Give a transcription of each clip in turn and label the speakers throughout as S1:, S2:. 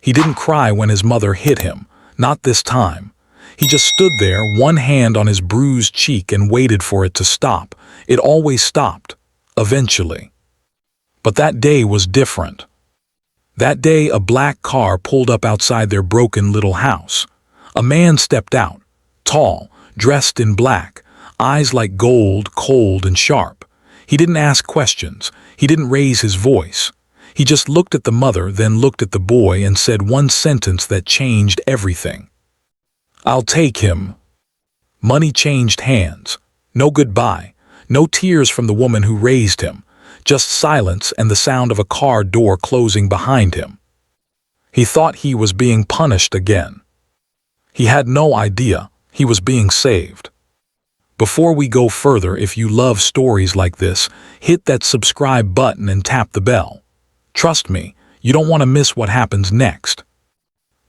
S1: He didn't cry when his mother hit him, not this time. He just stood there, one hand on his bruised cheek, and waited for it to stop. It always stopped, eventually. But that day was different. That day, a black car pulled up outside their broken little house. A man stepped out, tall, dressed in black, eyes like gold, cold and sharp. He didn't ask questions. He didn't raise his voice. He just looked at the mother, then looked at the boy, and said one sentence that changed everything. "I'll take him." Money changed hands. No goodbye. No tears from the woman who raised him. Just silence and the sound of a car door closing behind him. He thought he was being punished again. He had no idea he was being saved. Before we go further, if you love stories like this, hit that subscribe button and tap the bell. Trust me, you don't want to miss what happens next.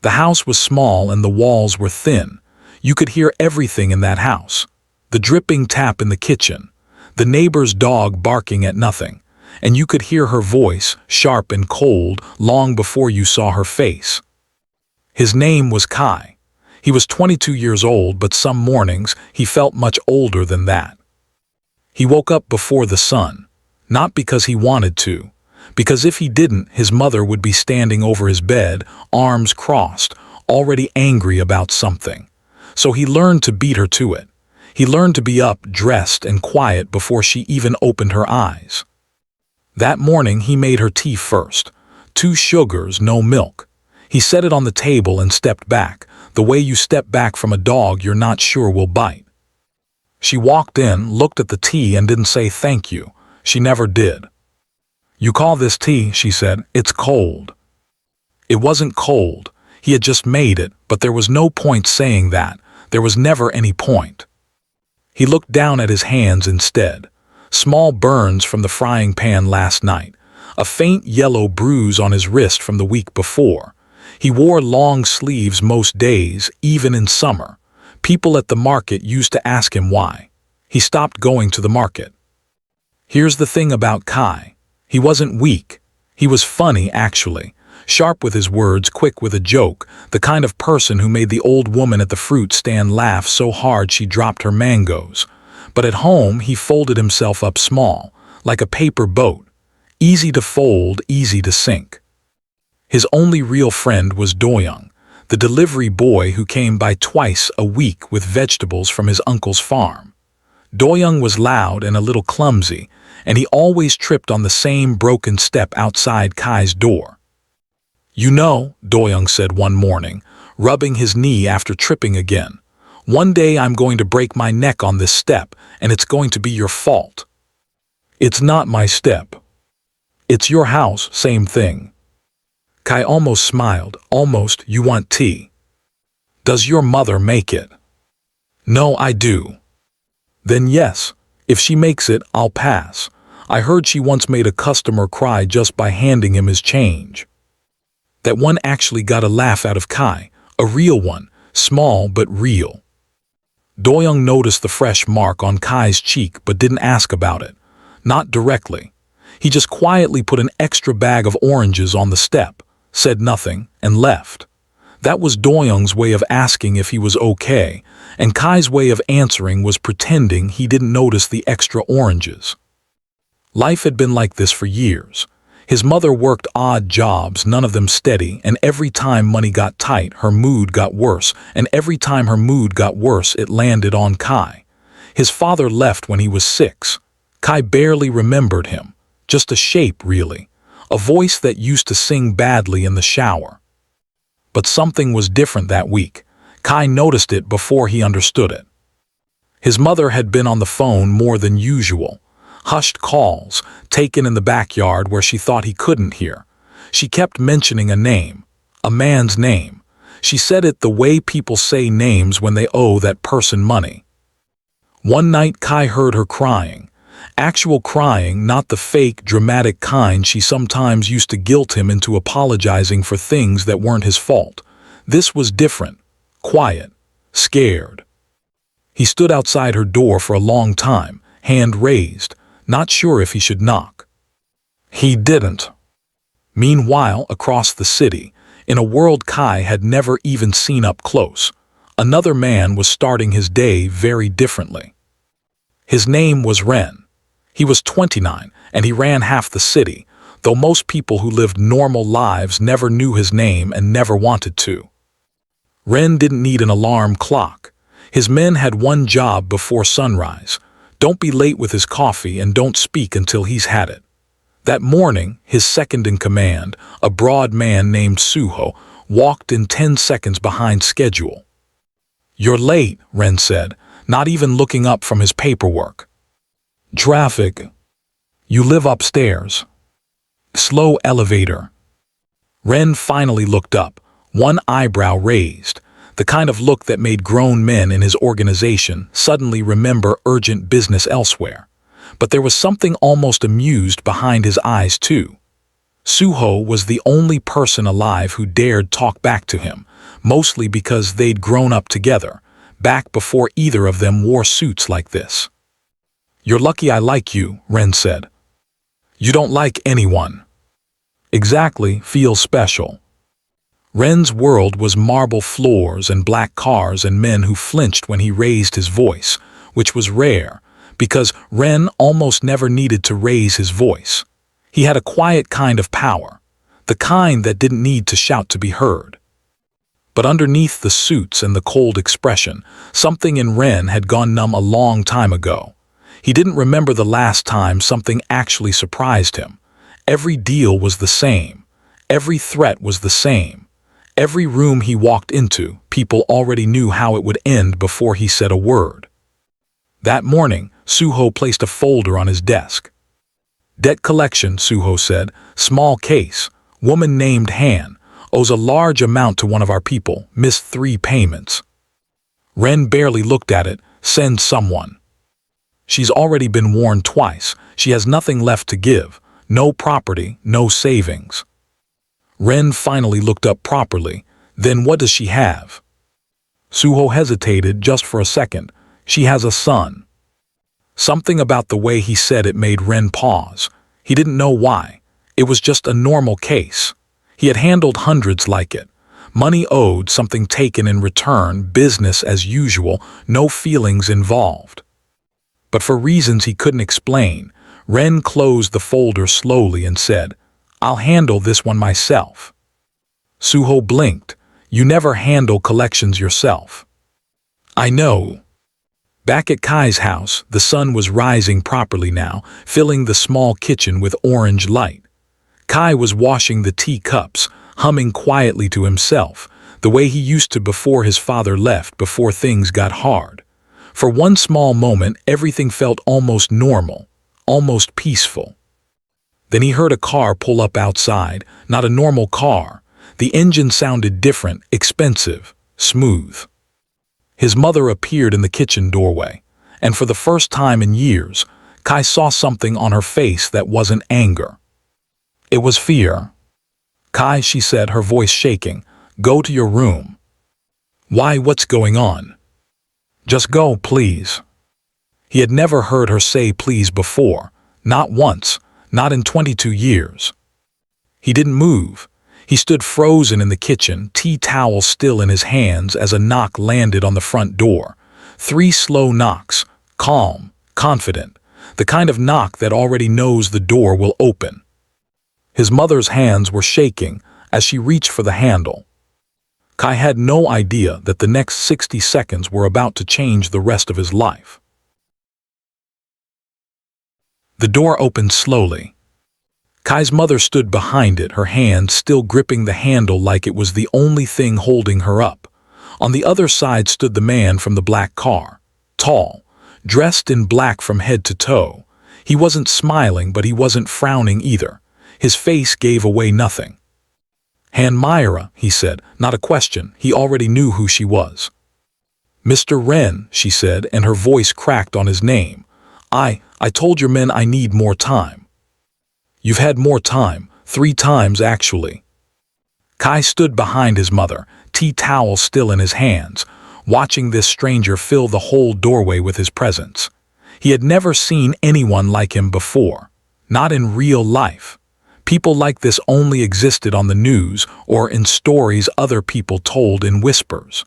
S1: The house was small and the walls were thin. You could hear everything in that house. The dripping tap in the kitchen, the neighbor's dog barking at nothing, and you could hear her voice, sharp and cold, long before you saw her face. His name was Kai. He was 22 years old, but some mornings he felt much older than that. He woke up before the sun, not because he wanted to, because if he didn't, his mother would be standing over his bed, arms crossed, already angry about something. So he learned to beat her to it. He learned to be up, dressed, and quiet before she even opened her eyes. That morning he made her tea first. 2 sugars, no milk. He set it on the table and stepped back, the way you step back from a dog you're not sure will bite. She walked in, looked at the tea, and didn't say thank you. She never did. "You call this tea?" she said. "It's cold." It wasn't cold. He had just made it, but there was no point saying that. There was never any point. He looked down at his hands instead. Small burns from the frying pan last night. A faint yellow bruise on his wrist from the week before. He wore long sleeves most days, even in summer. People at the market used to ask him why. He stopped going to the market. Here's the thing about Kai. He wasn't weak. He was funny, actually. Sharp with his words, quick with a joke, the kind of person who made the old woman at the fruit stand laugh so hard she dropped her mangoes. But at home, he folded himself up small, like a paper boat. Easy to fold, easy to sink. His only real friend was Doyoung, the delivery boy who came by twice a week with vegetables from his uncle's farm. Doyoung was loud and a little clumsy, and he always tripped on the same broken step outside Kai's door. "You know," Doyoung said one morning, rubbing his knee after tripping again, "one day I'm going to break my neck on this step, and it's going to be your fault." "It's not my step. It's your house, same thing." Kai almost smiled. "Almost, you want tea. Does your mother make it?" "No, I do." "Then yes, if she makes it, I'll pass. I heard she once made a customer cry just by handing him his change." That one actually got a laugh out of Kai, a real one, small but real. Doyoung noticed the fresh mark on Kai's cheek but didn't ask about it. Not directly. He just quietly put an extra bag of oranges on the step, said nothing, and left. That was Doyoung's way of asking if he was okay, and Kai's way of answering was pretending he didn't notice the extra oranges. Life had been like this for years. His mother worked odd jobs, none of them steady, and every time money got tight, her mood got worse, and every time her mood got worse, it landed on Kai. His father left when he was 6. Kai barely remembered him. Just a shape, really. A voice that used to sing badly in the shower. But something was different that week. Kai noticed it before he understood it. His mother had been on the phone more than usual. Hushed calls, taken in the backyard where she thought he couldn't hear. She kept mentioning a name, a man's name. She said it the way people say names when they owe that person money. One night Kai heard her crying. Actual crying, not the fake, dramatic kind she sometimes used to guilt him into apologizing for things that weren't his fault. This was different, quiet, scared. He stood outside her door for a long time, hand raised, not sure if he should knock. He didn't. Meanwhile, across the city, In a world Kai had never even seen up close, another man was starting his day very differently. His name was Ren. He was 29 and he ran half the city, though most people who lived normal lives never knew his name and never wanted to. Ren didn't need an alarm clock. His men had one job before sunrise. Don't be late with his coffee and don't speak until he's had it. That morning, his second-in-command, a broad man named Suho, walked in 10 seconds behind schedule. "You're late," Ren said, not even looking up from his paperwork. "Traffic. You live upstairs. Slow elevator." Ren finally looked up, one eyebrow raised, the kind of look that made grown men in his organization suddenly remember urgent business elsewhere. But there was something almost amused behind his eyes too. Suho was the only person alive who dared talk back to him, mostly because they'd grown up together, back before either of them wore suits like this. "You're lucky I like you," Ren said. "You don't like anyone." "Exactly, feel special." Ren's world was marble floors and black cars and men who flinched when he raised his voice, which was rare, because Ren almost never needed to raise his voice. He had a quiet kind of power, the kind that didn't need to shout to be heard. But underneath the suits and the cold expression, something in Ren had gone numb a long time ago. He didn't remember the last time something actually surprised him. Every deal was the same. Every threat was the same. Every room he walked into, people already knew how it would end before he said a word. That morning, Suho placed a folder on his desk. "Debt collection," Suho said. "Small case. Woman named Han. Owes a large amount to one of our people. Missed 3 payments." Ren barely looked at it. "Send someone." "She's already been warned twice. She has nothing left to give. No property, no savings." Ren finally looked up properly. "Then what does she have?" Suho hesitated just for a second. "She has a son." Something about the way he said it made Ren pause. He didn't know why. It was just a normal case. He had handled hundreds like it. Money owed, something taken in return, business as usual, no feelings involved. But for reasons he couldn't explain, Ren closed the folder slowly and said, "I'll handle this one myself." Suho blinked. "You never handle collections yourself." "I know." Back at Kai's house, the sun was rising properly now, filling the small kitchen with orange light. Kai was washing the teacups, humming quietly to himself, the way he used to before his father left, before things got hard. For one small moment, everything felt almost normal, almost peaceful. Then he heard a car pull up outside, not a normal car. The engine sounded different, expensive, smooth. His mother appeared in the kitchen doorway, and for the first time in years, Kai saw something on her face that wasn't anger. It was fear. "Kai," she said, her voice shaking, "go to your room." "Why, what's going on?" "Just go, please." He had never heard her say please before, not once, not in 22 years. He didn't move. He stood frozen in the kitchen, tea towel still in his hands as a knock landed on the front door. 3 slow knocks, calm, confident, the kind of knock that already knows the door will open. His mother's hands were shaking as she reached for the handle. Kai had no idea that the next 60 seconds were about to change the rest of his life. The door opened slowly. Kai's mother stood behind it, her hand still gripping the handle like it was the only thing holding her up. On the other side stood the man from the black car, tall, dressed in black from head to toe. He wasn't smiling, but he wasn't frowning either. His face gave away nothing. "Han Myra," he said, not a question. He already knew who she was. "Mr. Ren," she said, and her voice cracked on his name. I told your men I need more time." "You've had more time, 3 times actually." Kai stood behind his mother, tea towel still in his hands, watching this stranger fill the whole doorway with his presence. He had never seen anyone like him before, not in real life. People like this only existed on the news or in stories other people told in whispers.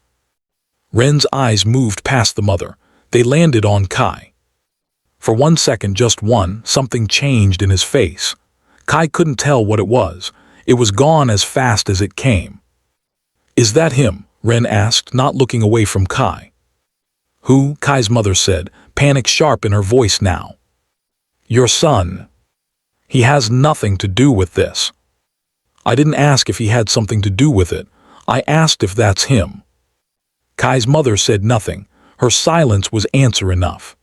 S1: Ren's eyes moved past the mother. They landed on Kai. For 1 second, just one, something changed in his face. Kai couldn't tell what it was. It was gone as fast as it came. "Is that him?" Ren asked, not looking away from Kai. "Who?" Kai's mother said, panic sharp in her voice now. "Your son. He has nothing to do with this." "I didn't ask if he had something to do with it. I asked if that's him." Kai's mother said nothing. Her silence was answer enough.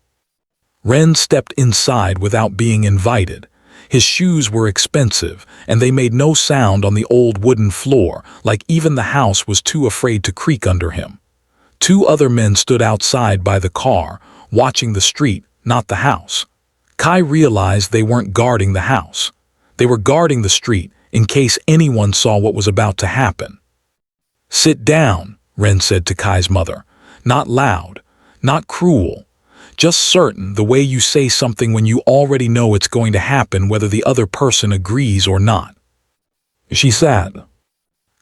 S1: Ren stepped inside without being invited. His shoes were expensive, and they made no sound on the old wooden floor, like even the house was too afraid to creak under him. 2 other men stood outside by the car, watching the street, not the house. Kai realized they weren't guarding the house. They were guarding the street, in case anyone saw what was about to happen. "Sit down," Ren said to Kai's mother. Not loud, not cruel. Just certain, the way you say something when you already know it's going to happen whether the other person agrees or not. She sat.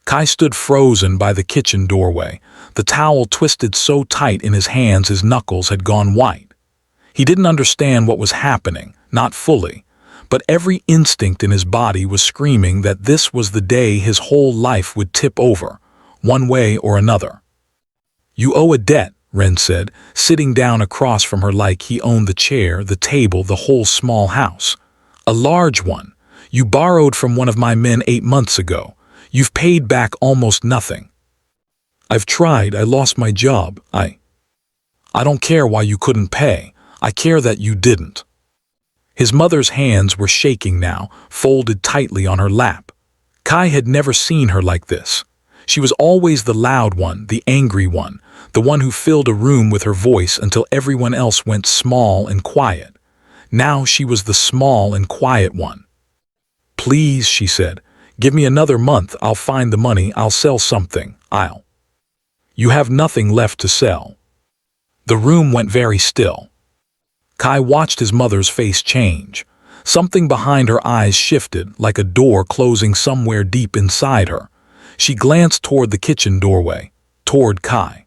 S1: Kai stood frozen by the kitchen doorway, the towel twisted so tight in his hands his knuckles had gone white. He didn't understand what was happening, not fully, but every instinct in his body was screaming that this was the day his whole life would tip over, one way or another. "You owe a debt," Ren said, sitting down across from her like he owned the chair, the table, the whole small house. "A large one. You borrowed from one of my men 8 months ago. You've paid back almost nothing." "I've tried. I lost my job. I don't care why you couldn't pay. I care that you didn't." His mother's hands were shaking now, folded tightly on her lap. Kai had never seen her like this. She was always the loud one, the angry one, the one who filled a room with her voice until everyone else went small and quiet. Now she was the small and quiet one. "Please," she said, "give me another month. I'll find the money. I'll sell something. You have nothing left to sell." The room went very still. Kai watched his mother's face change. Something behind her eyes shifted, like a door closing somewhere deep inside her. She glanced toward the kitchen doorway, toward Kai.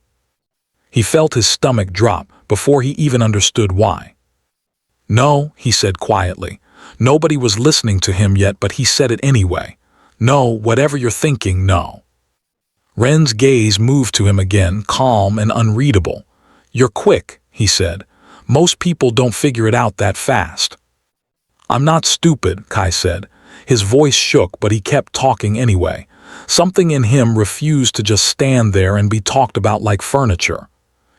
S1: He felt his stomach drop before he even understood why. "No," he said quietly. Nobody was listening to him yet, but he said it anyway. "No, whatever you're thinking, no." Ren's gaze moved to him again, calm and unreadable. "You're quick," he said. "Most people don't figure it out that fast." "I'm not stupid," Kai said. His voice shook, but he kept talking anyway. Something in him refused to just stand there and be talked about like furniture.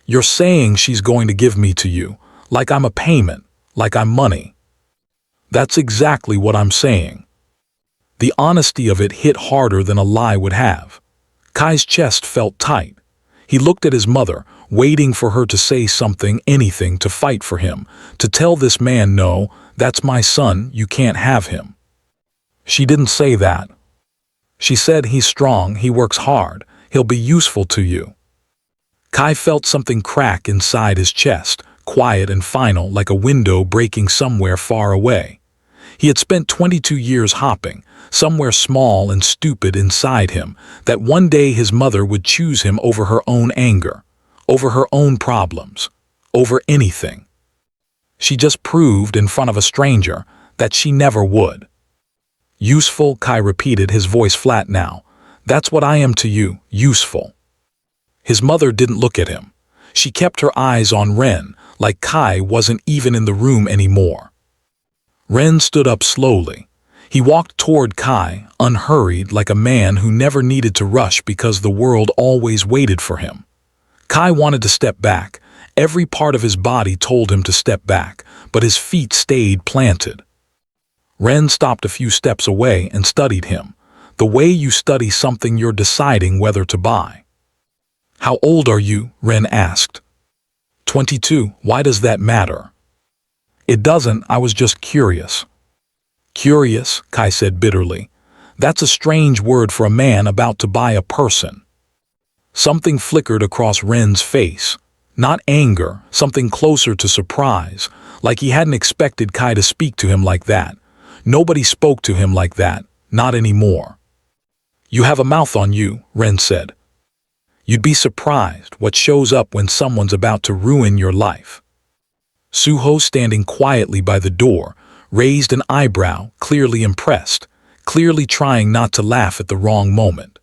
S1: "You're saying she's going to give me to you, like I'm a payment, like I'm money." "That's exactly what I'm saying." The honesty of it hit harder than a lie would have. Kai's chest felt tight. He looked at his mother, waiting for her to say something, anything, to fight for him, to tell this man, "No, that's my son, you can't have him." She didn't say that. She said, "He's strong, he works hard, he'll be useful to you." Kai felt something crack inside his chest, quiet and final, like a window breaking somewhere far away. He had spent 22 years hopping, somewhere small and stupid inside him, that one day his mother would choose him over her own anger, over her own problems, over anything. She just proved in front of a stranger that she never would. "Useful," Kai repeated, his voice flat now. "That's what I am to you, useful." His mother didn't look at him. She kept her eyes on Ren, like Kai wasn't even in the room anymore. Ren stood up slowly. He walked toward Kai, unhurried, like a man who never needed to rush because the world always waited for him. Kai wanted to step back. Every part of his body told him to step back, but his feet stayed planted. Ren stopped a few steps away and studied him, the way you study something you're deciding whether to buy. "How old are you?" Ren asked. 22. "Why does that matter?" "It doesn't, I was just curious." "Curious," Kai said bitterly. "That's a strange word for a man about to buy a person." Something flickered across Ren's face. Not anger, something closer to surprise, like he hadn't expected Kai to speak to him like that. Nobody spoke to him like that, not anymore. "You have a mouth on you," Ren said. "You'd be surprised what shows up when someone's about to ruin your life." Suho, standing quietly by the door, raised an eyebrow, clearly impressed, clearly trying not to laugh at the wrong moment.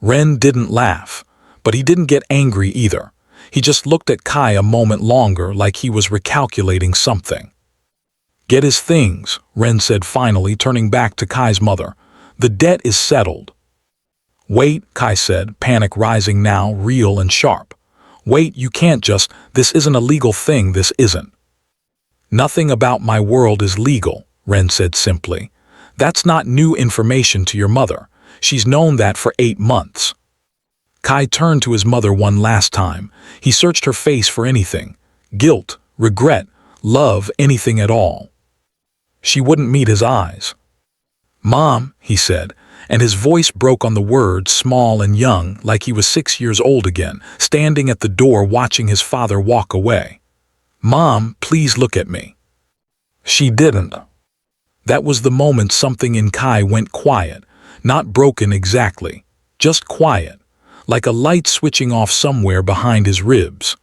S1: Ren didn't laugh, but he didn't get angry either. He just looked at Kai a moment longer like he was recalculating something. "Get his things," Ren said finally, turning back to Kai's mother. "The debt is settled." "Wait," Kai said, panic rising now, real and sharp. "Wait, you can't just, this isn't a legal thing, this isn't." "Nothing about my world is legal," Ren said simply. "That's not new information to your mother. She's known that for 8 months. Kai turned to his mother one last time. He searched her face for anything. Guilt, regret, love, anything at all. She wouldn't meet his eyes. "Mom," he said, and his voice broke on the word, small and young, like he was 6 years old again, standing at the door watching his father walk away. "Mom, please look at me." She didn't. That was the moment something in Kai went quiet, not broken exactly, just quiet, like a light switching off somewhere behind his ribs.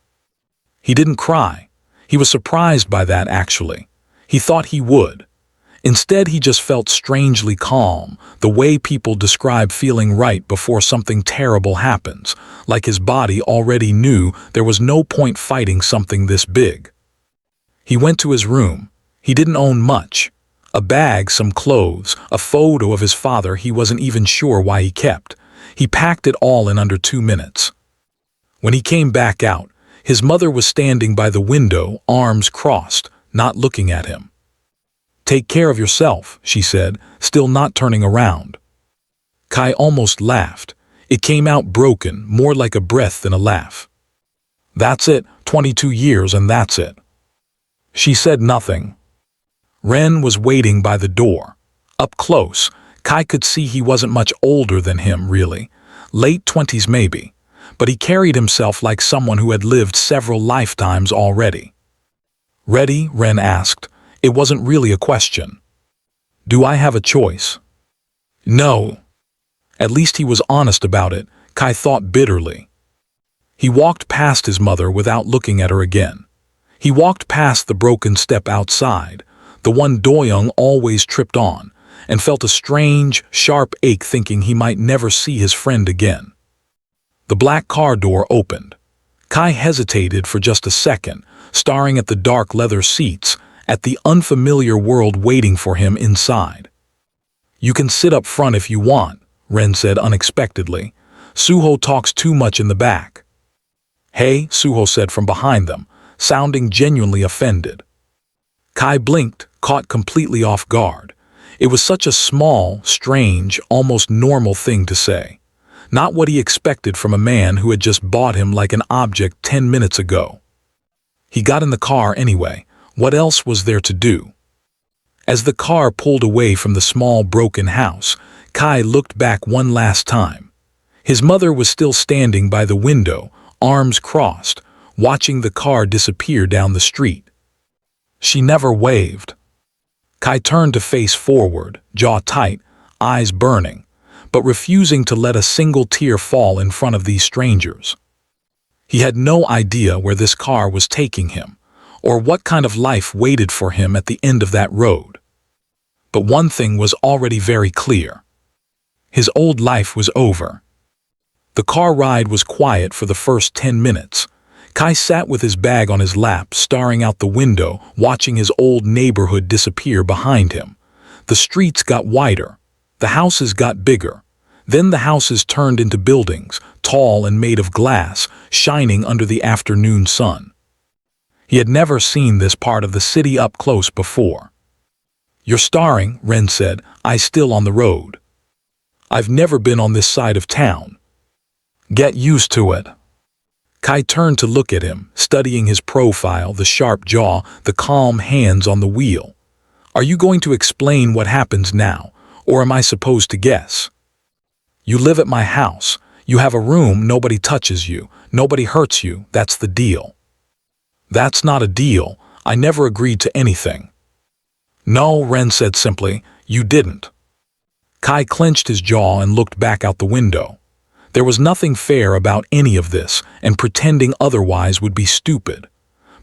S1: He didn't cry. He was surprised by that, actually. He thought he would. Instead, he just felt strangely calm, the way people describe feeling right before something terrible happens, like his body already knew there was no point fighting something this big. He went to his room. He didn't own much. A bag, some clothes, a photo of his father he wasn't even sure why he kept. He packed it all in under 2 minutes. When he came back out, his mother was standing by the window, arms crossed, not looking at him. "Take care of yourself," she said, still not turning around. Kai almost laughed. It came out broken, more like a breath than a laugh. "That's it, 22 years and that's it." She said nothing. Ren was waiting by the door. Up close, Kai could see he wasn't much older than him, really. Late 20s maybe, but he carried himself like someone who had lived several lifetimes already. "Ready?" Ren asked. It wasn't really a question. "Do I have a choice?" "No." At least he was honest about it, Kai thought bitterly. He walked past his mother without looking at her again. He walked past the broken step outside, the one Doyoung always tripped on, and felt a strange, sharp ache thinking he might never see his friend again. The black car door opened. Kai hesitated for just a second, staring at the dark leather seats, at the unfamiliar world waiting for him inside. "You can sit up front if you want," Ren said unexpectedly. "Suho talks too much in the back." "Hey," Suho said from behind them, sounding genuinely offended. Kai blinked, caught completely off guard. It was such a small, strange, almost normal thing to say. Not what he expected from a man who had just bought him like an object 10 minutes ago. He got in the car anyway. What else was there to do? As the car pulled away from the small broken house, Kai looked back one last time. His mother was still standing by the window, arms crossed, watching the car disappear down the street. She never waved. Kai turned to face forward, jaw tight, eyes burning, but refusing to let a single tear fall in front of these strangers. He had no idea where this car was taking him, or what kind of life waited for him at the end of that road. But one thing was already very clear. His old life was over. The car ride was quiet for the first 10 minutes. Kai sat with his bag on his lap, staring out the window, watching his old neighborhood disappear behind him. The streets got wider. The houses got bigger. Then the houses turned into buildings, tall and made of glass, shining under the afternoon sun. He had never seen this part of the city up close before. "You're starring," Ren said, eyes still on the road. "I've never been on this side of town." "Get used to it." Kai turned to look at him, studying his profile, the sharp jaw, the calm hands on the wheel. "Are you going to explain what happens now, or am I supposed to guess?" "You live at my house. You have a room, nobody touches you, nobody hurts you, that's the deal." "That's not a deal. I never agreed to anything." No, Ren said simply, you didn't. Kai clenched his jaw and looked back out the window. There was nothing fair about any of this, and pretending otherwise would be stupid.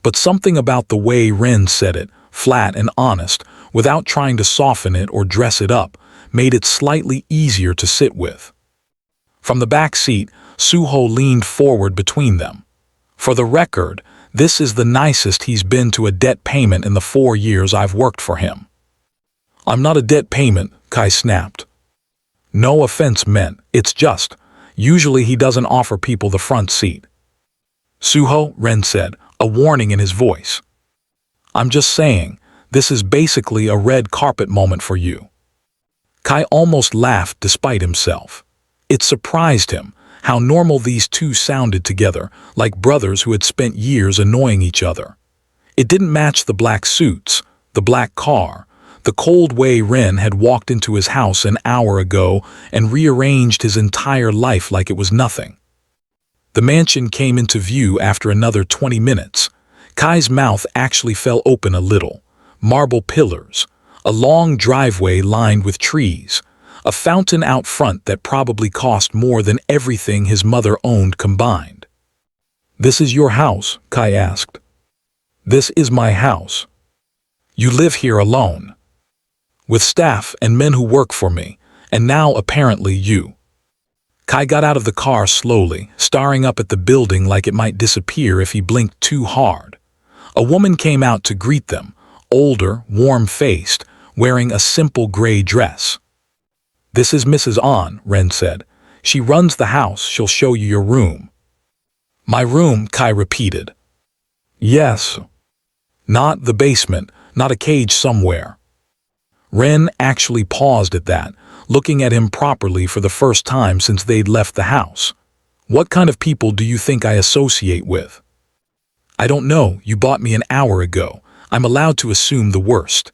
S1: But something about the way Ren said it, flat and honest, without trying to soften it or dress it up, made it slightly easier to sit with. From the back seat, Suho leaned forward between them. For the record, this is the nicest he's been to a debt payment in the 4 years I've worked for him. I'm not a debt payment, Kai snapped. No offense meant, it's just, usually he doesn't offer people the front seat. Suho, Ren said, a warning in his voice. I'm just saying, this is basically a red carpet moment for you. Kai almost laughed despite himself. It surprised him how normal these two sounded together, like brothers who had spent years annoying each other. It didn't match the black suits, the black car, the cold way Ren had walked into his house an hour ago and rearranged his entire life like it was nothing. The mansion came into view after another 20 minutes. Kai's mouth actually fell open a little. Marble pillars, a long driveway lined with trees, a fountain out front that probably cost more than everything his mother owned combined. This is your house, Kai asked. This is my house. You live here alone. With staff and men who work for me, and now apparently you. Kai got out of the car slowly, staring up at the building like it might disappear if he blinked too hard. A woman came out to greet them, older, warm-faced, wearing a simple gray dress. This is Mrs. An, Ren said. She runs the house, she'll show you your room. My room, Kai repeated. Yes. Not the basement, not a cage somewhere. Ren actually paused at that, looking at him properly for the first time since they'd left the house. What kind of people do you think I associate with? I don't know, you bought me an hour ago. I'm allowed to assume the worst.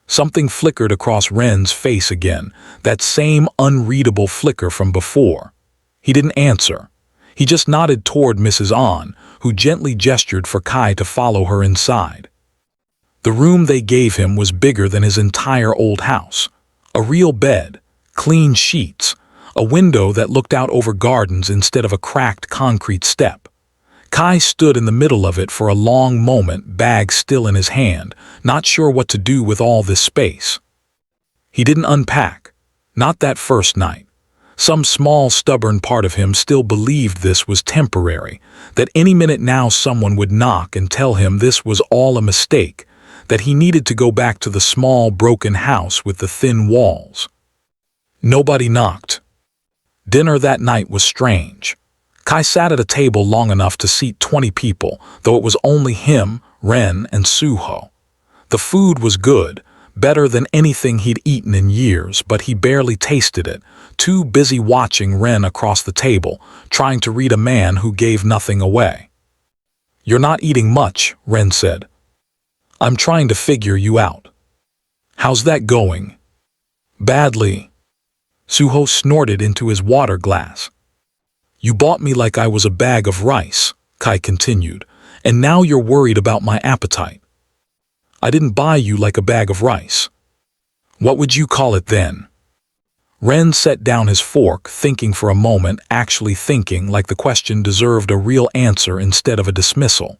S1: Something flickered across Ren's face again, that same unreadable flicker from before. He didn't answer. He just nodded toward Mrs. An, who gently gestured for Kai to follow her inside. The room they gave him was bigger than his entire old house. A real bed, clean sheets, a window that looked out over gardens instead of a cracked concrete step. Kai stood in the middle of it for a long moment, bag still in his hand, not sure what to do with all this space. He didn't unpack. Not that first night. Some small, stubborn part of him still believed this was temporary, that any minute now someone would knock and tell him this was all a mistake, that he needed to go back to the small, broken house with the thin walls. Nobody knocked. Dinner that night was strange. Kai sat at a table long enough to seat 20 people, though it was only him, Ren, and Suho. The food was good, better than anything he'd eaten in years, but he barely tasted it, too busy watching Ren across the table, trying to read a man who gave nothing away. You're not eating much, Ren said. I'm trying to figure you out. How's that going? Badly. Suho snorted into his water glass. You bought me like I was a bag of rice, Kai continued, and now you're worried about my appetite. I didn't buy you like a bag of rice. What would you call it then? Ren set down his fork, thinking for a moment, actually thinking like the question deserved a real answer instead of a dismissal.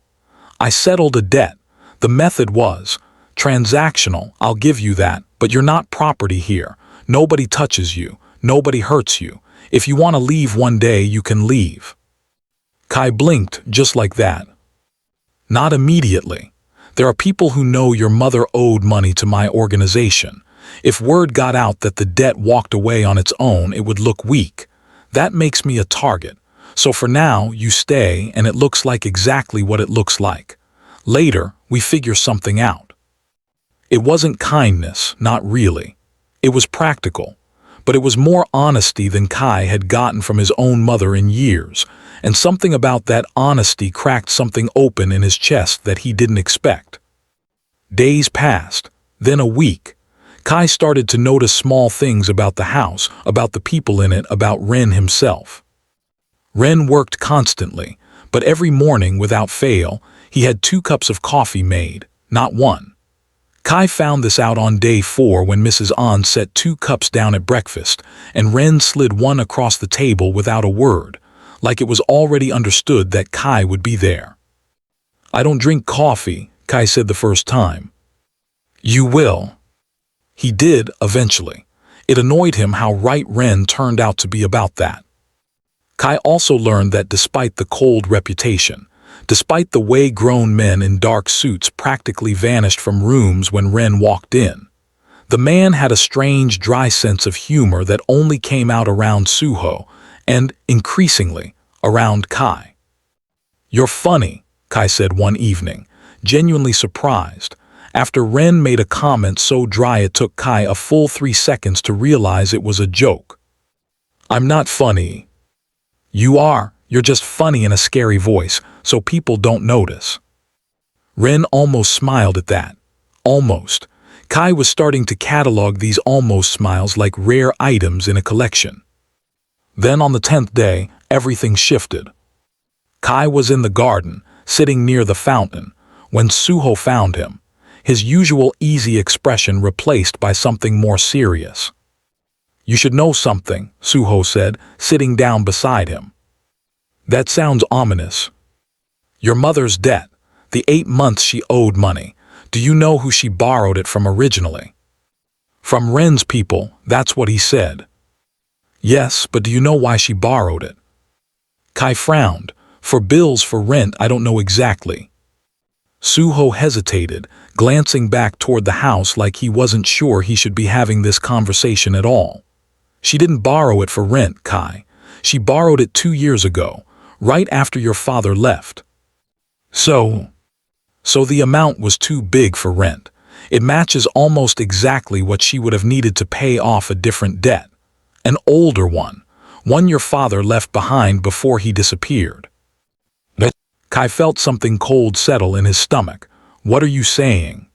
S1: I settled a debt. The method was transactional, I'll give you that, but you're not property here. Nobody touches you. Nobody hurts you. If you want to leave one day, you can leave. Kai blinked just like that. Not immediately. There are people who know your mother owed money to my organization. If word got out that the debt walked away on its own, it would look weak. That makes me a target. So for now, you stay, and it looks like exactly what it looks like. Later, we figure something out. It wasn't kindness, not really. It was practical. But it was more honesty than Kai had gotten from his own mother in years, and something about that honesty cracked something open in his chest that he didn't expect. Days passed, then a week. Kai started to notice small things about the house, about the people in it, about Ren himself. Ren worked constantly, but every morning, without fail, he had 2 cups of coffee made, not 1. Kai found this out on day 4 when Mrs. An set 2 cups down at breakfast, and Ren slid one across the table without a word, like it was already understood that Kai would be there. "I don't drink coffee," Kai said the first time. "You will." He did, eventually. It annoyed him how right Ren turned out to be about that. Kai also learned that despite the cold reputation, despite the way grown men in dark suits practically vanished from rooms when Ren walked in, the man had a strange, dry sense of humor that only came out around Suho and, increasingly, around Kai. "You're funny," Kai said one evening, genuinely surprised, after Ren made a comment so dry it took Kai a full 3 seconds to realize it was a joke. "I'm not funny." "You are. You're just funny in a scary voice, so people don't notice." Ren almost smiled at that. Almost. Kai was starting to catalog these almost smiles like rare items in a collection. Then on the 10th day, everything shifted. Kai was in the garden, sitting near the fountain, when Suho found him, his usual easy expression replaced by something more serious. "You should know something," Suho said, sitting down beside him. "That sounds ominous." "Your mother's debt, the 8 months she owed money. Do you know who she borrowed it from originally?" "From Ren's people, that's what he said." "Yes, but do you know why she borrowed it?" Kai frowned. "For bills for rent, I don't know exactly." Suho hesitated, glancing back toward the house like he wasn't sure he should be having this conversation at all. "She didn't borrow it for rent, Kai. She borrowed it 2 years ago, right after your father left." So the amount was too big for rent. It matches almost exactly what she would have needed to pay off a different debt. An older one your father left behind before he disappeared. Kai felt something cold settle in his stomach. "What are you saying?"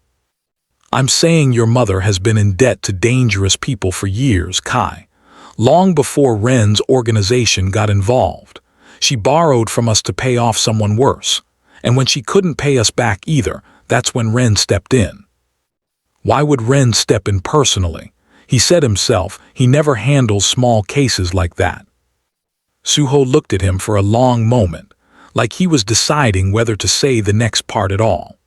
S1: "I'm saying your mother has been in debt to dangerous people for years, Kai. Long before Ren's organization got involved. She borrowed from us to pay off someone worse. And when she couldn't pay us back either, that's when Ren stepped in." "Why would Ren step in personally? He said himself he never handles small cases like that." Suho looked at him for a long moment, like he was deciding whether to say the next part at all.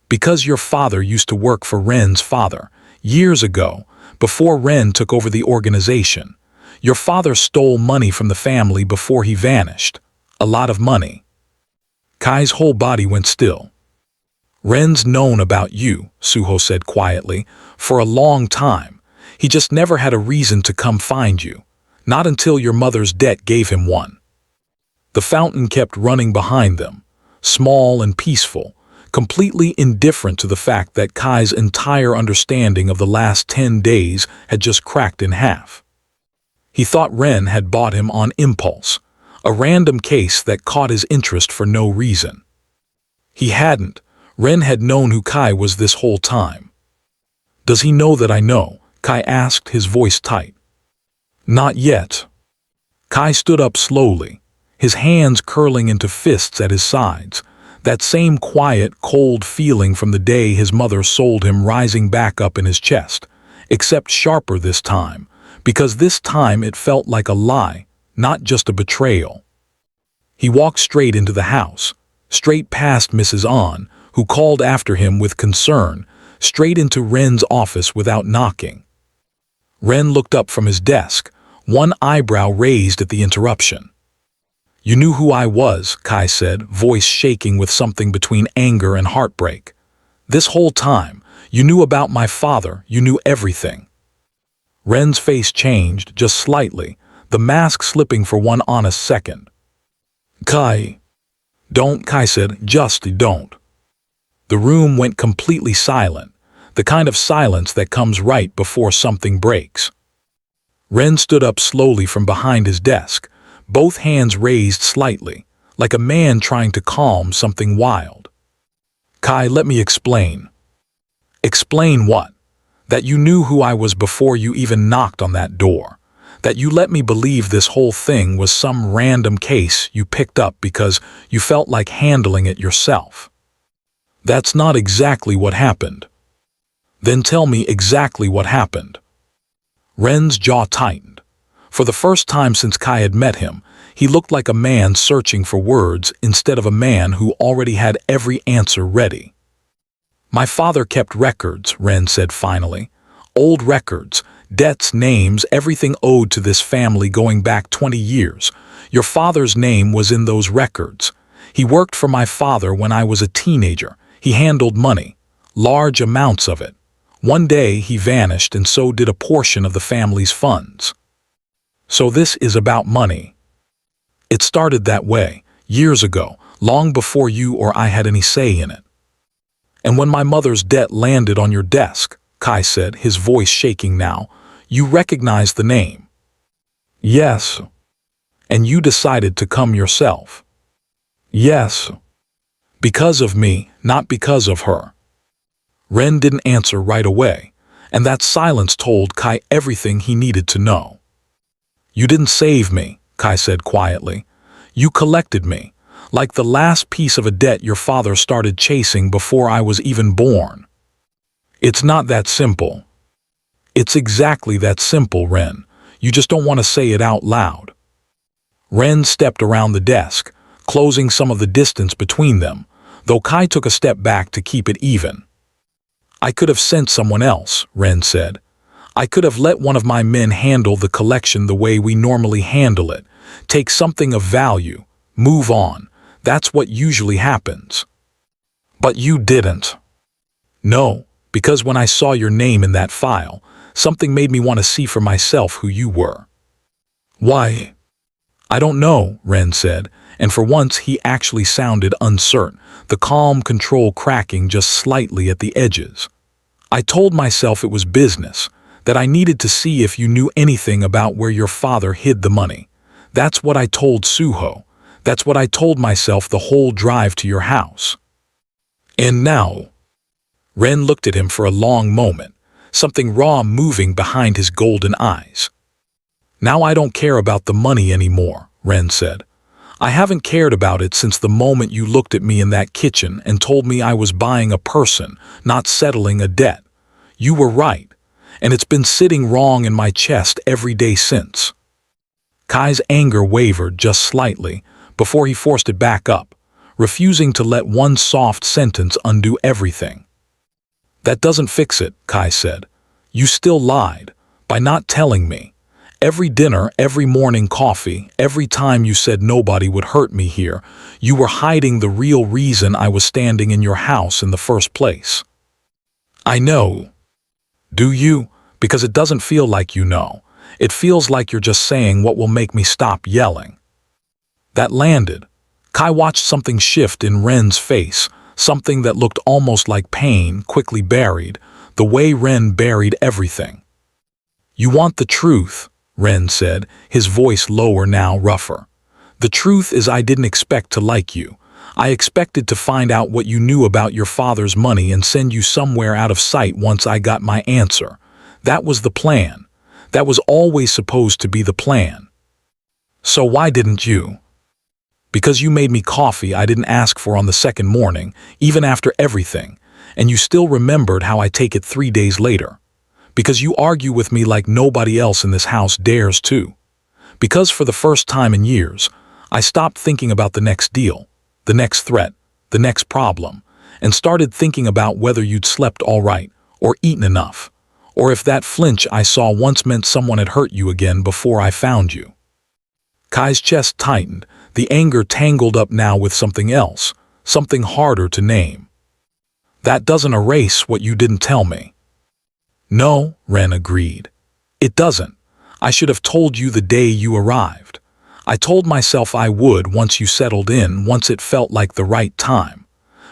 S1: "Because your father used to work for Ren's father, years ago, before Ren took over the organization. Your father stole money from the family before he vanished. A lot of money." Kai's whole body went still. "Ren's known about you," Suho said quietly, "for a long time. He just never had a reason to come find you. Not until your mother's debt gave him one." The fountain kept running behind them, small and peaceful, completely indifferent to the fact that Kai's entire understanding of the last 10 days had just cracked in half. He thought Ren had bought him on impulse, a random case that caught his interest for no reason. He hadn't. Ren had known who Kai was this whole time. "Does he know that I know?" Kai asked, his voice tight. "Not yet." Kai stood up slowly, his hands curling into fists at his sides, that same quiet, cold feeling from the day his mother sold him rising back up in his chest, except sharper this time, because this time it felt like a lie, not just a betrayal. He walked straight into the house, straight past Mrs. An, who called after him with concern, straight into Ren's office without knocking. Ren looked up from his desk, one eyebrow raised at the interruption. "You knew who I was," Kai said, voice shaking with something between anger and heartbreak. "This whole time, you knew about my father, you knew everything." Ren's face changed, just slightly, the mask slipping for one honest second. "Kai." "Don't," Kai said, "just don't." The room went completely silent, the kind of silence that comes right before something breaks. Ren stood up slowly from behind his desk, both hands raised slightly, like a man trying to calm something wild. "Kai, let me explain." "Explain what?" "That you knew who I was before you even knocked on that door. That you let me believe this whole thing was some random case you picked up because you felt like handling it yourself." "That's not exactly what happened." Then tell me exactly what happened. Ren's jaw tightened. For the first time since Kai had met him, he looked like a man searching for words instead of a man who already had every answer ready. My father kept records, Ren said finally. Old records, debts, names, everything owed to this family going back 20 years. Your father's name was in those records. He worked for my father when I was a teenager. He handled money, large amounts of it. One day he vanished, and so did a portion of the family's funds. So this is about money. It started that way, years ago, long before you or I had any say in it. And when my mother's debt landed on your desk, Kai said, his voice shaking now, you recognized the name. Yes. And you decided to come yourself. Yes. Because of me, not because of her. Ren didn't answer right away, and that silence told Kai everything he needed to know. You didn't save me, Kai said quietly. You collected me, like the last piece of a debt your father started chasing before I was even born. It's not that simple. It's exactly that simple, Ren. You just don't want to say it out loud. Ren stepped around the desk, closing some of the distance between them, though Kai took a step back to keep it even. I could have sent someone else, Ren said. I could have let one of my men handle the collection the way we normally handle it. Take something of value, move on. That's what usually happens. But you didn't. No, because when I saw your name in that file, something made me want to see for myself who you were. Why? I don't know, Ren said, and for once he actually sounded uncertain, the calm control cracking just slightly at the edges. I told myself it was business, that I needed to see if you knew anything about where your father hid the money. That's what I told Suho. That's what I told myself the whole drive to your house. And now? Ren looked at him for a long moment, something raw moving behind his golden eyes. Now I don't care about the money anymore, Ren said. I haven't cared about it since the moment you looked at me in that kitchen and told me I was buying a person, not settling a debt. You were right, and it's been sitting wrong in my chest every day since. Kai's anger wavered just slightly before he forced it back up, refusing to let one soft sentence undo everything. That doesn't fix it, Kai said. You still lied, by not telling me. Every dinner, every morning coffee, every time you said nobody would hurt me here, you were hiding the real reason I was standing in your house in the first place. I know. Do you? Because it doesn't feel like you know. It feels like you're just saying what will make me stop yelling. That landed. Kai watched something shift in Ren's face, something that looked almost like pain quickly buried, the way Ren buried everything. You want the truth, Ren said, his voice lower now, rougher. The truth is I didn't expect to like you. I expected to find out what you knew about your father's money and send you somewhere out of sight once I got my answer. That was the plan. That was always supposed to be the plan. So why didn't you? Because you made me coffee I didn't ask for on the second morning, even after everything, and you still remembered how I take it 3 days later. Because you argue with me like nobody else in this house dares to. Because for the first time in years, I stopped thinking about the next deal, the next threat, the next problem, and started thinking about whether you'd slept all right, or eaten enough, or if that flinch I saw once meant someone had hurt you again before I found you. Kai's chest tightened, the anger tangled up now with something else, something harder to name. That doesn't erase what you didn't tell me. No, Ren agreed. It doesn't. I should have told you the day you arrived. I told myself I would once you settled in, once it felt like the right time.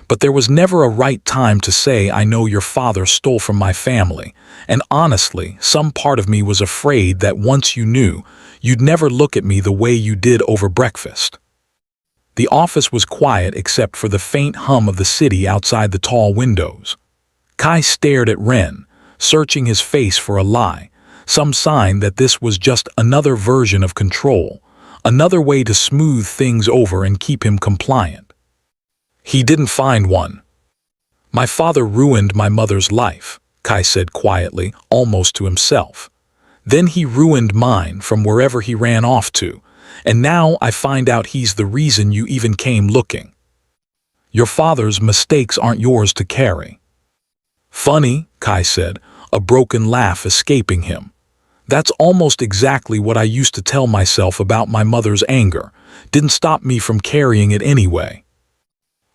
S1: But there was never a right time to say I know your father stole from my family, and honestly, some part of me was afraid that once you knew, you'd never look at me the way you did over breakfast. The office was quiet except for the faint hum of the city outside the tall windows. Kai stared at Ren, searching his face for a lie, some sign that this was just another version of control, another way to smooth things over and keep him compliant. He didn't find one. My father ruined my mother's life, Kai said quietly, almost to himself. Then he ruined mine from wherever he ran off to, and now I find out he's the reason you even came looking. Your father's mistakes aren't yours to carry. Funny, Kai said, a broken laugh escaping him. That's almost exactly what I used to tell myself about my mother's anger. Didn't stop me from carrying it anyway.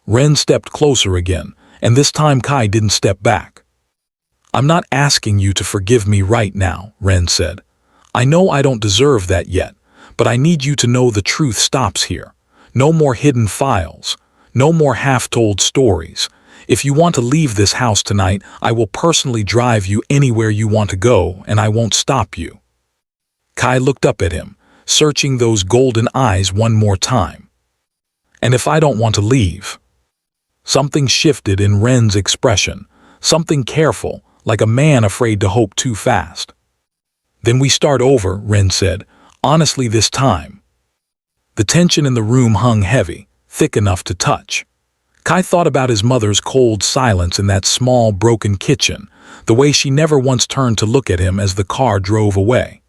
S1: Ren stepped closer again, and this time Kai didn't step back. I'm not asking you to forgive me right now, Ren said. I know I don't deserve that yet, but I need you to know the truth stops here. No more hidden files. No more half-told stories. If you want to leave this house tonight, I will personally drive you anywhere you want to go, and I won't stop you. Kai looked up at him, searching those golden eyes one more time. And if I don't want to leave? Something shifted in Ren's expression, something careful, like a man afraid to hope too fast. Then we start over, Ren said, honestly this time. The tension in the room hung heavy, thick enough to touch. Kai thought about his mother's cold silence in that small, broken kitchen, the way she never once turned to look at him as the car drove away.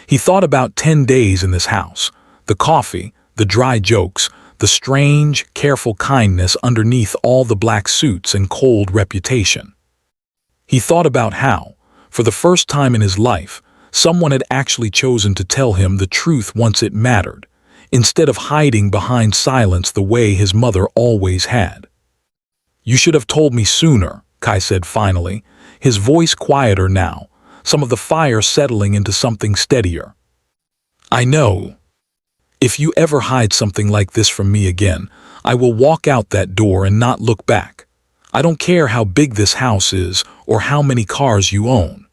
S1: He thought about 10 days in this house, the coffee, the dry jokes, the strange, careful kindness underneath all the black suits and cold reputation. He thought about how, for the first time in his life, someone had actually chosen to tell him the truth once it mattered, instead of hiding behind silence the way his mother always had. You should have told me sooner, Kai said finally, his voice quieter now, some of the fire settling into something steadier. I know. If you ever hide something like this from me again, I will walk out that door and not look back. I don't care how big this house is or how many cars you own.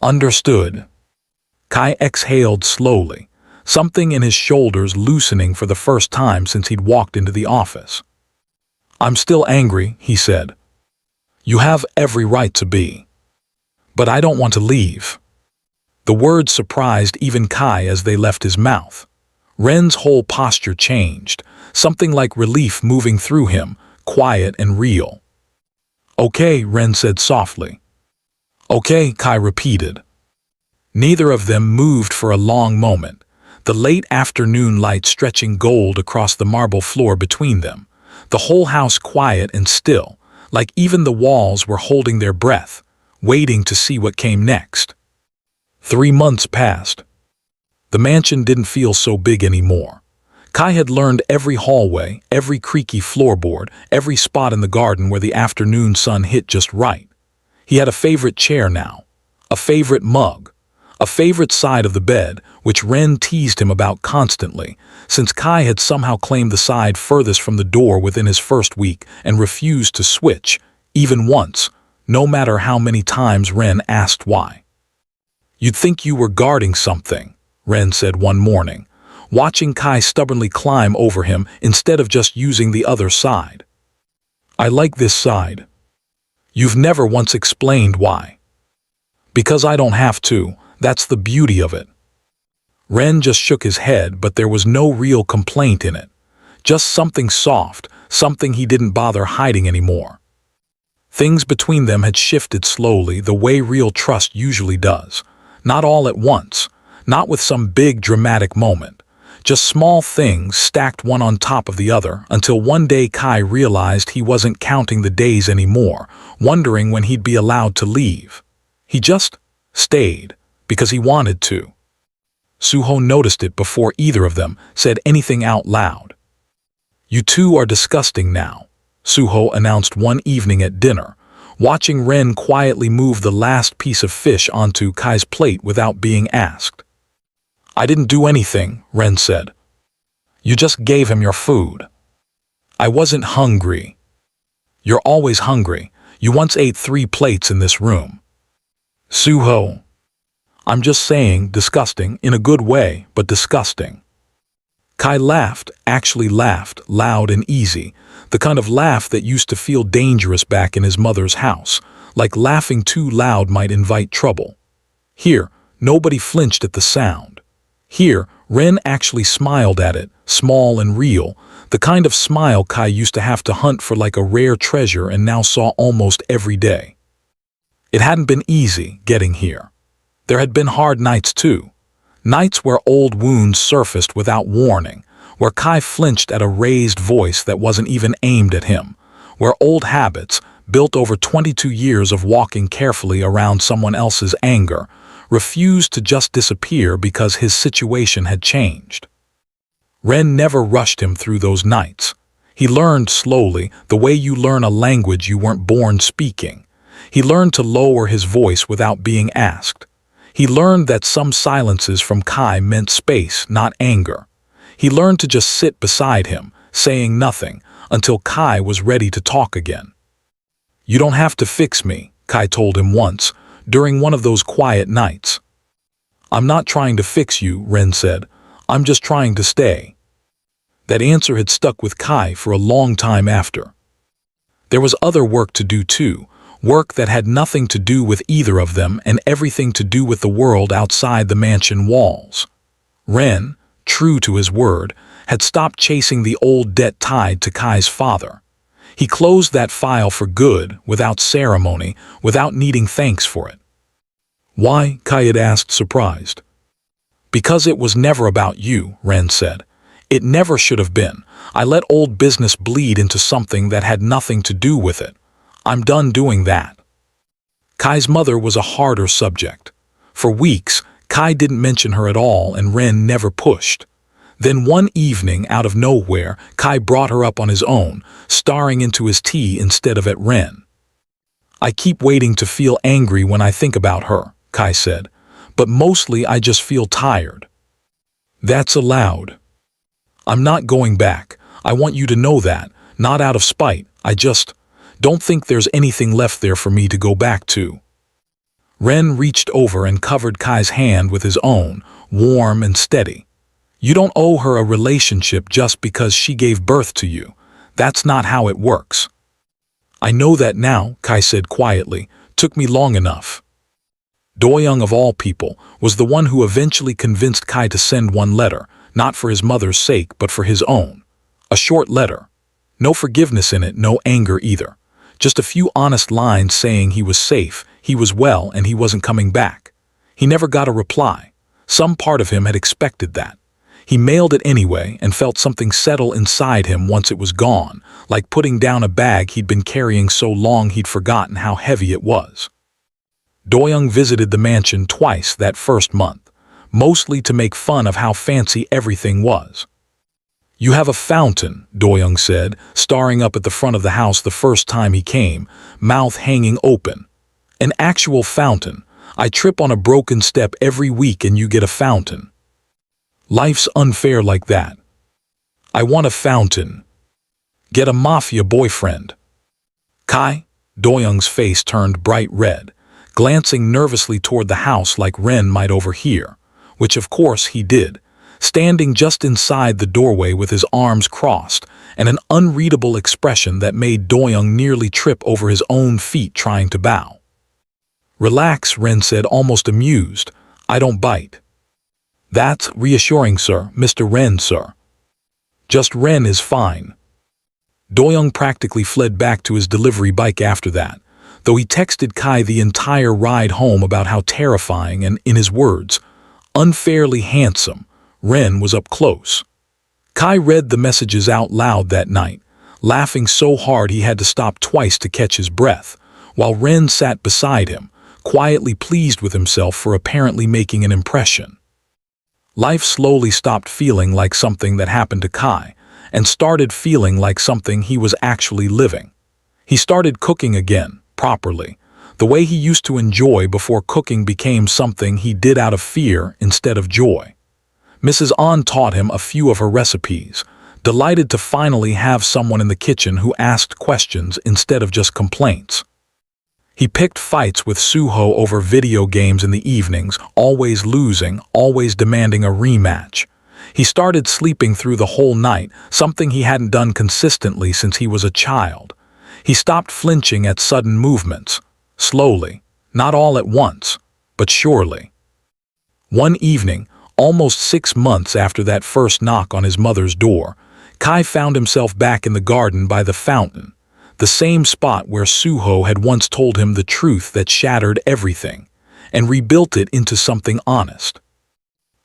S1: Understood. Kai exhaled slowly, something in his shoulders loosening for the first time since he'd walked into the office. I'm still angry, he said. You have every right to be. But I don't want to leave. The words surprised even Kai as they left his mouth. Ren's whole posture changed, something like relief moving through him, quiet and real. Okay, Ren said softly. Okay, Kai repeated. Neither of them moved for a long moment, the late afternoon light stretching gold across the marble floor between them, the whole house quiet and still, like even the walls were holding their breath, waiting to see what came next. 3 months passed. The mansion didn't feel so big anymore. Kai had learned every hallway, every creaky floorboard, every spot in the garden where the afternoon sun hit just right. He had a favorite chair now, a favorite mug, a favorite side of the bed, which Ren teased him about constantly, since Kai had somehow claimed the side furthest from the door within his first week and refused to switch, even once, no matter how many times Ren asked why. You'd think you were guarding something, Ren said one morning, watching Kai stubbornly climb over him instead of just using the other side. I like this side. You've never once explained why. Because I don't have to, that's the beauty of it. Ren just shook his head, but there was no real complaint in it. Just something soft, something he didn't bother hiding anymore. Things between them had shifted slowly the way real trust usually does. Not all at once, not with some big dramatic moment. Just small things stacked one on top of the other until one day Kai realized he wasn't counting the days anymore, wondering when he'd be allowed to leave. He just stayed because he wanted to. Suho noticed it before either of them said anything out loud. You two are disgusting now, Suho announced one evening at dinner, watching Ren quietly move the last piece of fish onto Kai's plate without being asked. I didn't do anything, Ren said. You just gave him your food. I wasn't hungry. You're always hungry. You once ate 3 plates in this room. Suho. I'm just saying, disgusting, in a good way, but disgusting. Kai laughed, actually laughed, loud and easy, the kind of laugh that used to feel dangerous back in his mother's house, like laughing too loud might invite trouble. Here, nobody flinched at the sound. Here, Ren actually smiled at it, small and real, the kind of smile Kai used to have to hunt for like a rare treasure and now saw almost every day. It hadn't been easy getting here. There had been hard nights too. Nights where old wounds surfaced without warning, where Kai flinched at a raised voice that wasn't even aimed at him, where old habits, built over 22 years of walking carefully around someone else's anger, refused to just disappear because his situation had changed. Ren never rushed him through those nights. He learned slowly, the way you learn a language you weren't born speaking. He learned to lower his voice without being asked. He learned that some silences from Kai meant space, not anger. He learned to just sit beside him, saying nothing, until Kai was ready to talk again. "You don't have to fix me," Kai told him once, during one of those quiet nights. "I'm not trying to fix you," Ren said. "I'm just trying to stay." That answer had stuck with Kai for a long time after. There was other work to do too, work that had nothing to do with either of them and everything to do with the world outside the mansion walls. Ren, true to his word, had stopped chasing the old debt tied to Kai's father. He closed that file for good, without ceremony, without needing thanks for it. "Why?" Kai had asked, surprised. "Because it was never about you," Ren said. "It never should have been. I let old business bleed into something that had nothing to do with it. I'm done doing that." Kai's mother was a harder subject. For weeks, Kai didn't mention her at all and Ren never pushed. Then one evening, out of nowhere, Kai brought her up on his own, staring into his tea instead of at Ren. "I keep waiting to feel angry when I think about her," Kai said, "but mostly I just feel tired." "That's allowed. I'm not going back. I want you to know that, not out of spite. I just don't think there's anything left there for me to go back to." Ren reached over and covered Kai's hand with his own, warm and steady. "You don't owe her a relationship just because she gave birth to you. That's not how it works." "I know that now," Kai said quietly. "Took me long enough." Doyoung, of all people, was the one who eventually convinced Kai to send one letter, not for his mother's sake but for his own. A short letter. No forgiveness in it, no anger either. Just a few honest lines saying he was safe, he was well, and he wasn't coming back. He never got a reply. Some part of him had expected that. He mailed it anyway and felt something settle inside him once it was gone, like putting down a bag he'd been carrying so long he'd forgotten how heavy it was. Doyoung visited the mansion twice that first month, mostly to make fun of how fancy everything was. "You have a fountain," Doyoung said, staring up at the front of the house the first time he came, mouth hanging open. "An actual fountain. I trip on a broken step every week and you get a fountain. Life's unfair like that. I want a fountain. Get a Mafia boyfriend." "Kai?" Doyoung's face turned bright red, glancing nervously toward the house like Ren might overhear, which of course he did, standing just inside the doorway with his arms crossed and an unreadable expression that made Doyoung nearly trip over his own feet trying to bow. "Relax," Ren said, almost amused. "I don't bite." "That's reassuring, sir. Mr. Ren, sir." "Just Ren is fine." Doyoung practically fled back to his delivery bike after that, though he texted Kai the entire ride home about how terrifying and, in his words, unfairly handsome Ren was up close. Kai read the messages out loud that night, laughing so hard he had to stop twice to catch his breath, while Ren sat beside him, quietly pleased with himself for apparently making an impression. Life slowly stopped feeling like something that happened to Kai, and started feeling like something he was actually living. He started cooking again, properly, the way he used to enjoy before cooking became something he did out of fear instead of joy. Mrs. An taught him a few of her recipes, delighted to finally have someone in the kitchen who asked questions instead of just complaints. He picked fights with Suho over video games in the evenings, always losing, always demanding a rematch. He started sleeping through the whole night, something he hadn't done consistently since he was a child. He stopped flinching at sudden movements, slowly, not all at once, but surely. One evening, almost 6 months after that first knock on his mother's door, Kai found himself back in the garden by the fountain. the same spot where Suho had once told him the truth that shattered everything, and rebuilt it into something honest.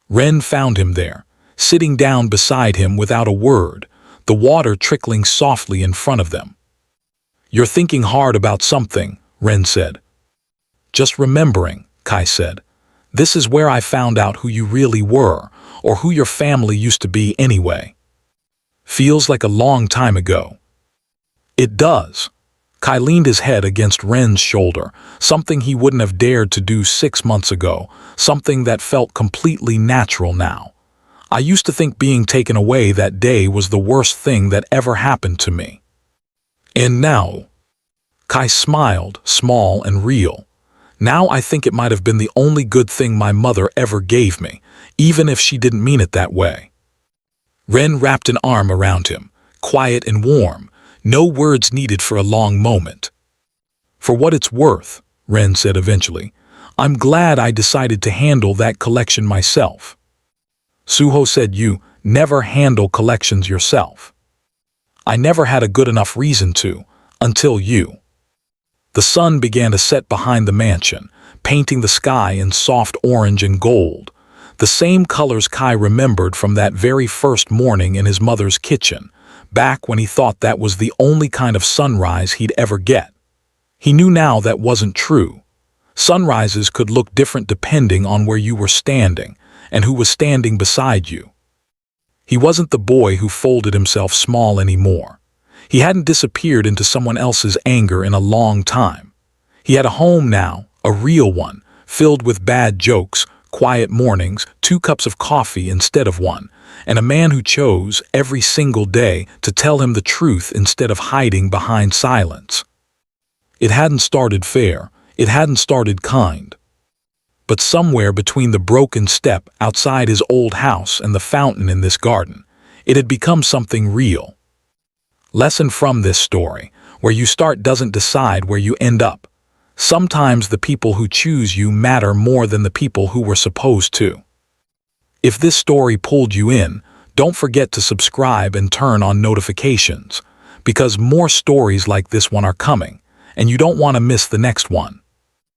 S1: Ren found him there, sitting down beside him without a word, the water trickling softly in front of them. "You're thinking hard about something," Ren said. "Just remembering," Kai said. "This is where I found out who you really were, or who your family used to be anyway." "Feels like a long time ago." "It does." Kai leaned his head against Ren's shoulder, something he wouldn't have dared to do 6 months ago, something that felt completely natural now. "I used to think being taken away that day was the worst thing that ever happened to me. And now," Kai smiled, small and real, "now I think it might have been the only good thing my mother ever gave me, even if she didn't mean it that way." Ren wrapped an arm around him, quiet and warm, no words needed for a long moment. "For what it's worth," Ren said eventually, "I'm glad I decided to handle that collection myself." Suho said, "You never handle collections yourself." "I never had a good enough reason to, until you." The sun began to set behind the mansion, painting the sky in soft orange and gold, the same colors Kai remembered from that very first morning in his mother's kitchen, back when he thought that was the only kind of sunrise he'd ever get. He knew now that wasn't true. Sunrises could look different depending on where you were standing and who was standing beside you. He wasn't the boy who folded himself small anymore. He hadn't disappeared into someone else's anger in a long time. He had a home now, a real one, filled with bad jokes, quiet mornings, 2 cups of coffee instead of one, and a man who chose, every single day, to tell him the truth instead of hiding behind silence. It hadn't started fair, it hadn't started kind. But somewhere between the broken step outside his old house and the fountain in this garden, it had become something real. Lesson from this story: where you start doesn't decide where you end up. Sometimes the people who choose you matter more than the people who were supposed to. If this story pulled you in, don't forget to subscribe and turn on notifications, because more stories like this one are coming, and you don't want to miss the next one.